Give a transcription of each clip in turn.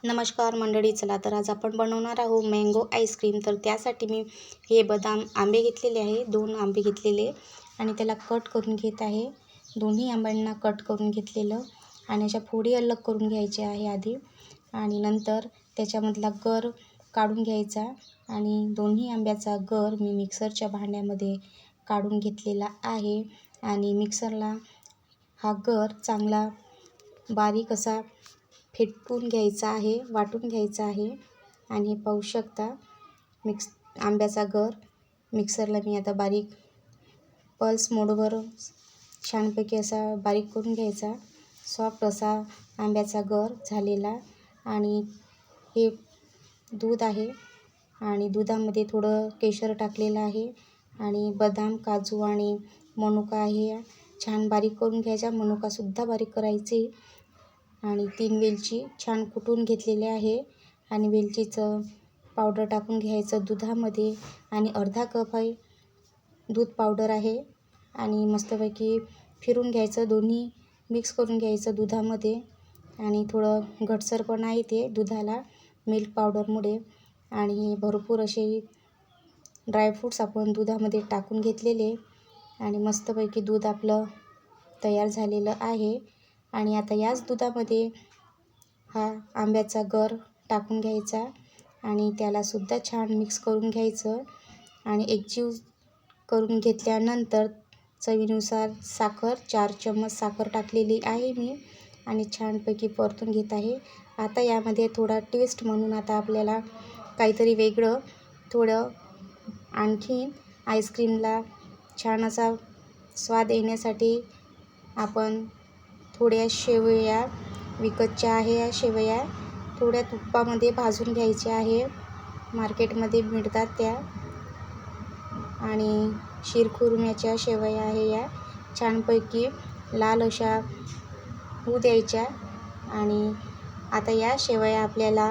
नमस्कार मंडळी, चला तर आज आपण बनवणार आहोत मँगो आईस्क्रीम। तर त्यासाठी मी हे बदाम आंबे घेतलेले आहे, 2 आंबे घेतलेले आणि त्याला कट करून घेत आहे। दोन्ही आंब्यांना कट करून घेतलेलं आणि अशा फोडी अलग करून घ्यायच्या आहे आधी आणि नंतर त्याच्यामधला गर काढून घ्यायचा आणि दोन्ही आंब्याचा गर मी मिक्सरच्या भांड्यामध्ये काढून घेतलेला आहे आणि मिक्सरला हा गर चांगला बारीक असा फेटून घ्यायचा आहे, वाटून घ्यायचा आहे। आणि हे पाहू शकता आंब्याचा गर मिक्सरला मी आता बारीक पल्स मोडवर छानपैकी असा बारीक करून घ्यायचा। सॉफ्ट असा आंब्याचा गर झालेला आणि हे दूध आहे आणि दुधामध्ये थोडं केशर टाकलेलं आहे आणि बदाम, काजू आणि मनुका आहे छान बारीक करून घ्यायचा। मनुकासुद्धा बारीक करायची आणि 3 वेलची छान कुटून घेतलेले आहे आणि वेलचीचं पावडर टाकून घ्यायचं दुधामध्ये आणि अर्धा कप आहे दूध पावडर आहे आणि मस्तपैकी फिरून घ्यायचं, दोन्ही मिक्स करून घ्यायचं दुधामध्ये आणि थोडं घटसरपणा येते दुधाला मिल्क पावडरमुळे। आणि भरपूर असे ड्रायफ्रूट्स आपण दुधामध्ये टाकून घेतलेले आणि मस्तपैकी दूध आपलं तयार झालेलं आहे। आणि आता याच दुधामध्ये हा आंब्याचा गर टाकून घ्यायचा आणि त्यालासुद्धा छान मिक्स करून घ्यायचं आणि एकजीव करून घेतल्यानंतर चवीनुसार साखर 4 चम्मच साखर टाकलेली आहे मी आणि छानपैकी परतून घेत आहे। आता यामध्ये थोडा टेस्ट म्हणून आता आपल्याला काहीतरी वेगळं थोडं आणखीन आईस्क्रीमला छान असा स्वाद येण्यासाठी आपण थोड्या शेवया विकतच्या आहे, या शेवया थोड्या तुपामध्ये भाजून घ्यायच्या आहे, मार्केटमध्ये मिळतात त्या आणि शिरखुरम्याच्या शेवया आहे या छानपैकी लाल अशा होऊ द्यायच्या। आणि आता या शेवया आपल्याला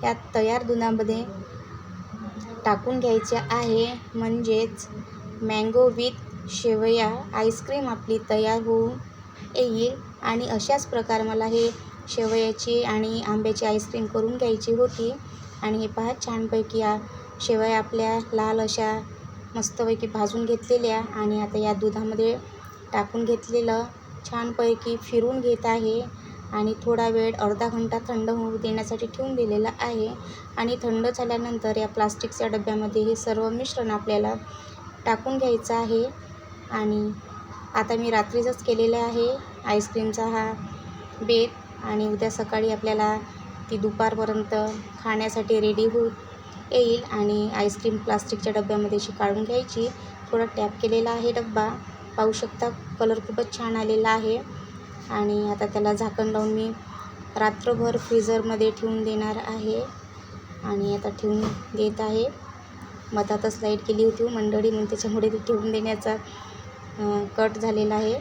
या तयार दुधामध्ये टाकून घ्यायच्या आहे, म्हणजेच मँगो विथ शेवया आईस्क्रीम आपली तयार होऊन येईल। आणि अशाच प्रकारे मला हे शेवयाची आणि आंब्याची आईस्क्रीम करून घ्यायची होती आणि हे पहा छानपैकी शेवया आपल्या लाल अशा मस्तपैकी भाजून घेतलेल्या आणि आता या दुधामध्ये टाकून घेतलेलं छानपैकी फिरून घेत आहे आणि थोडा वेळ अर्धा घंटा थंड होऊ देण्यासाठी ठेवून दिलेला आहे। आणि थंड झाल्यानंतर या प्लास्टिकच्या डब्यामध्ये हे सर्व मिश्रण आपल्याला टाकून घ्यायचं आहे। आणि आता मी रात्रीचंच केलेलं आहे आईस्क्रीमचा हा बेत आणि उद्या सकाळी आपल्याला ती दुपारपर्यंत खाण्यासाठी रेडी होऊन येईल। आणि आईस्क्रीम प्लास्टिकच्या डब्यामध्ये अशी काढून घ्यायची, थोडा टॅप केलेला आहे डब्बा, पाहू शकता कलर खूपच छान आलेला आहे। आणि आता त्याला झाकण लावून मी रात्रभर फ्रीझरमध्ये ठेवून देणार आहे आणि आता ठेवून देत आहे। मधातच लाईट गेली होती मंडळी, म्हणून त्याच्यामुळे ते ठेवून देण्याचा कट झालेला आहे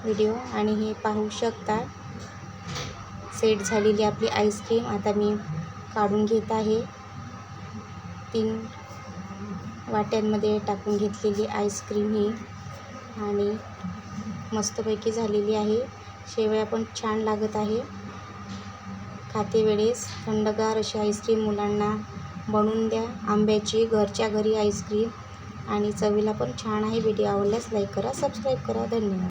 व्हिडिओ। आणि हे पाहू शकता सेट झालेली आपली आईस्क्रीम आता मी काढून घेत आहे। 3 वाट्यांमध्ये टाकून घेतलेली आईस्क्रीम ही आणि मस्तपैकी झालेली आहे। शेवया पण छान लागत आहे खाते वेळेस। थंडगार अशी आईस्क्रीम मुलांना बनवून द्या, आंब्याची घरच्या घरी आईस्क्रीम आणि चवीला पण छान आहे। व्हिडिओ आवडल्यास लाईक करा, सबस्क्राईब करा, धन्यवाद।